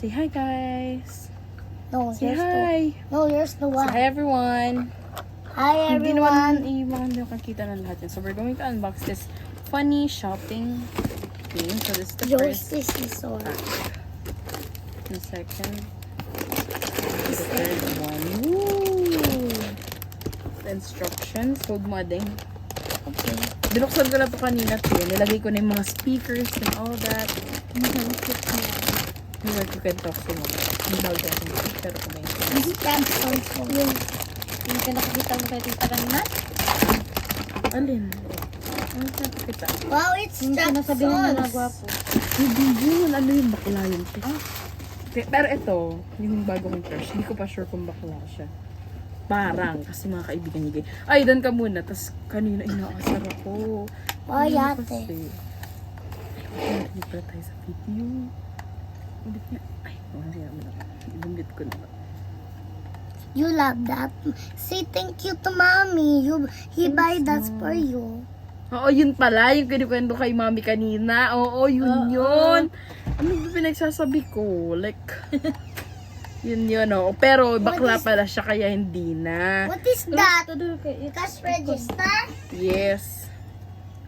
Say hi, guys. No, Say hi. here's the one. Say hi, everyone. Hi, Hindi naman everyone. hindi makakita ng lahat yun. So, we're going to unbox this funny shopping game. So, this is the Yours first. is the sword. The second. The third one. Woo! The instructions. Huwag mo ading. Okay. Binuksan ko na to kanina. Nilagay ko na yung mga speakers and all that. Hindi like you can talk to mo. Hindi daw dyan. Pero kumain ko. That sounds cool. Yung pinakabita mo kay tita kanina? Alin? Ano sa kita? Wow, it's Yung sinasabi mo na Jackson's. gwapo. Hindi yun. Ano yung bakla yun? Pero ito, yung bago kong crush, hindi ko pa sure kung bakla siya. Parang, kasi mga kaibigan niya. Ay, doon ka muna. Tapos kanina inaasar ako. Oh, Ano yate. kasi? Ay, hindi pala tayo sa video. Ulit na. Ay, mamaya mo na. Ibunggit ko na. You love that. Say thank you to mommy. He buy that for you. Oo, yun pala. Yung kinikwento kay mami kanina. Oo, yun yun. Ano ba pinagsasabi ko? Like, yun yun, oo. Pero bakla pala siya kaya hindi na. What is that? Kay Cash register? Yes.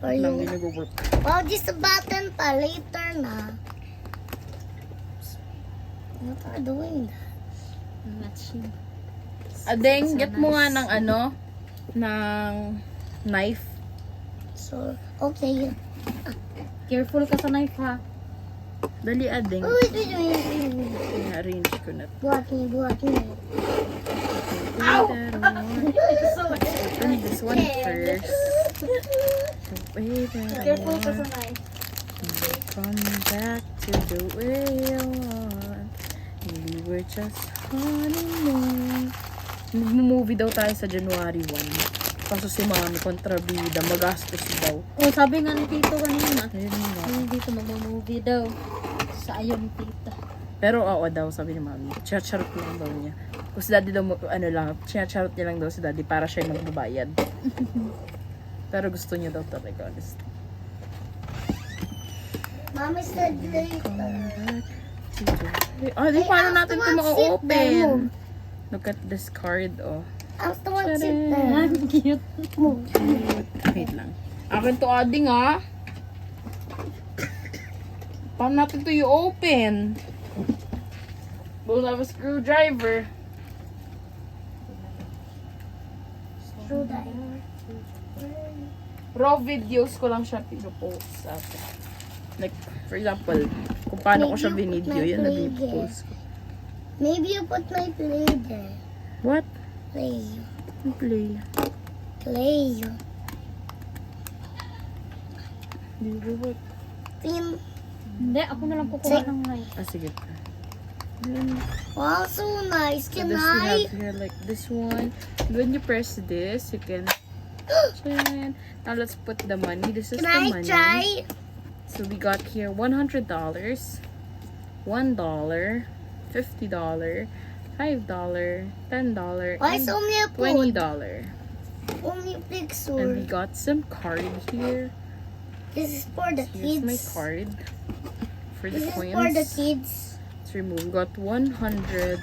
For Lang you. din nag-work. Wow, this button pa. Later na. What are you doing? matching. Adeng, get mo nga ng ano, ng knife. So, okay. Careful ka sa knife ha. Dali, Adeng. Oh, wait. I-arrange ko na. Buhatin. Open this one first. Wait, Careful ka sa knife. come back to the way you want. We were just honeymoon. Mag-movie daw tayo sa January 1. Kaso si mami kontrabida, magastos daw. Oh, sabi nga ni tito kanina. Ayun nga. Dito mag-movie daw. Sa ayaw ni tita. Pero oo daw, sabi ni mami. Charot lang daw niya. Kung si daddy daw, ano lang, charot niya lang daw si daddy para siya yung magbabayad. Pero gusto niya daw talaga, honestly. Mommy said later. Ah, di paano natin ito ma-open? Move. Look at this card, oh. I'm the one sit Tada. there. Cute. Move. Wait lang. Akin to, ading, ha? Paano natin ito i-open? Don't have a screwdriver. True that. Raw videos ko lang siya pinupost sa akin. Like, for example, kung paano ko siya Maybe you put binidyo, my yun na play pinupost ko. Maybe you put my play there. What? Play. Play. Play. Di ba what? Pin. Hindi, ako na lang kukuha ng knife. Ah, sige. Wow, so nice. So Can this we I? have here like this one. When you press this, you can. Chan. Now let's put the money. This is Can the I money. try? So we got here $100, $1, $50, $5, $10, Why and so many $20. food? Only And we picture. got some card here. This is for the Here's kids. my card for the This is coins. for the kids. Let's remove. We got 100.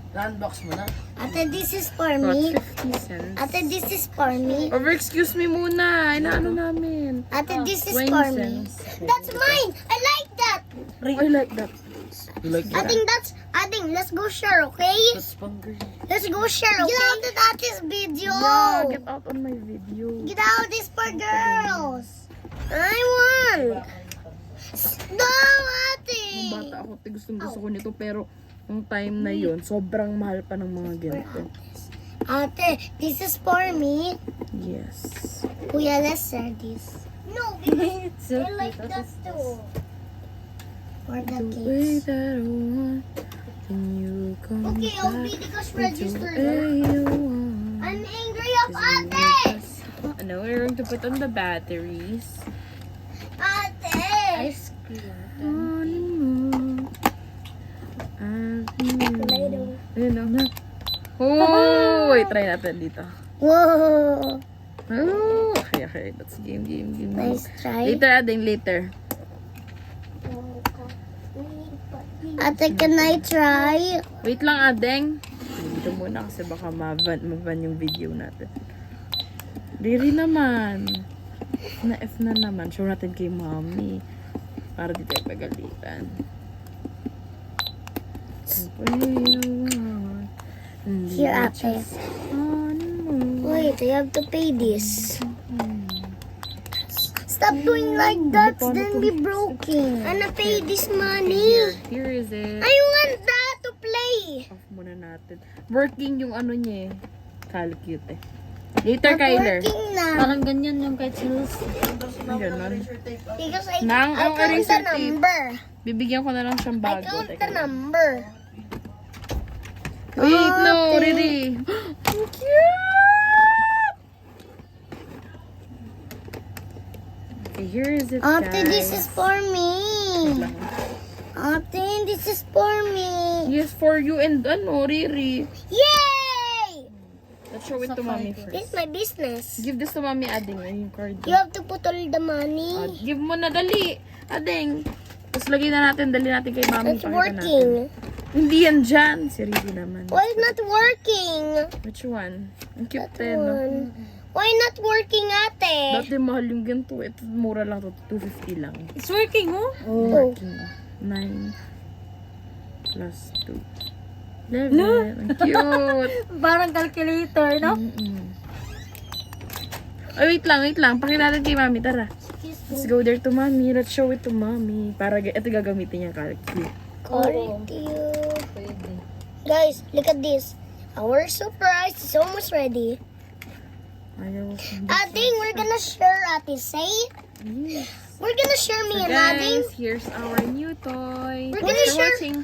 Na-unbox mo na. Ate, this is for Got me. 50 cents. Ate, this is for me. Over, excuse me muna. Inaano namin. Ate, this is 20 for me. cents. That's mine. I like that. I like that. You like I think let's go share, okay? That's hungry. Let's go share, okay? Get out of that this video. Yeah, get out on my video. Get out this for girls. I want. No, ate. Nung bata ako, gustong gusto ko nito. Pero, nung time na yon sobrang mahal pa ng mga ganito. Ate, this is for me. Yes. Kuya, let's share this. No, because So I like cute. that too. For the The way kids. that I want, can you come Okay, I'll be back the cash to the register. way you want? I'm angry of ate. Now we're going to put on the batteries. Ate. Ice cream. Honeymoon. Tomato. Ayun na. Oh, wait, try natin dito. Whoa. Oh, okay. That's game. Nice try. Later, ading later. Ate, can I try? Wait lang, Adeng. Dito muna kasi baka maban yung video natin. Riri naman. F na naman. Show natin kay mommy. Para di tayo pagalitan. Here, ate. Wait, I have to pay this. Stop doing like that, then be broken. I'm gonna pay this money. Here is it. I want that to play. Off muna natin. Working yung ano niya eh. Calcute eh. Later, Not Kyler. working na. Parang ganyan yung kahit sa Ganun. Because Nang I ang count eraser the tape. number. Bibigyan ko na lang siyang I bago. count Teka the lang. number. Wait, no, Ate. Riri. Ang cute! Okay, here is it, Ate, guys. this is for me. Ate, this is for me. Yes, for you and ano, Riri. Yay! Let's show it to mommy first. This is my business. Give this to mommy, Ading. Ay, yung card. You have to put all the money. Give mo na, dali. Ading. Tapos lagay na natin, dali natin kay mommy. It's Pakita working. natin. Hindi yan dyan. Si Riri naman. Why is not working? Which one? Ang cute That din, no? one. Why not working, ate? Dati mahal yung ganito. Ito, mura lang to. 250 lang. It's working, oh. Oh. 9 plus 2. 11. Ang cute. Parang calculator, no? Ay, wait lang. Pakita natin kay mami. Tara. Let's go there to mommy. Let's show it to mommy. Para ito gagamitin niya calculate. Thank you. Pwede. Guys, look at this. Our surprise is almost ready. Ayaw. Ate, we're gonna share, ate. Say? Yes. We're gonna share me So and ate. guys, here's our new toy. We're gonna Thanks for share- watching.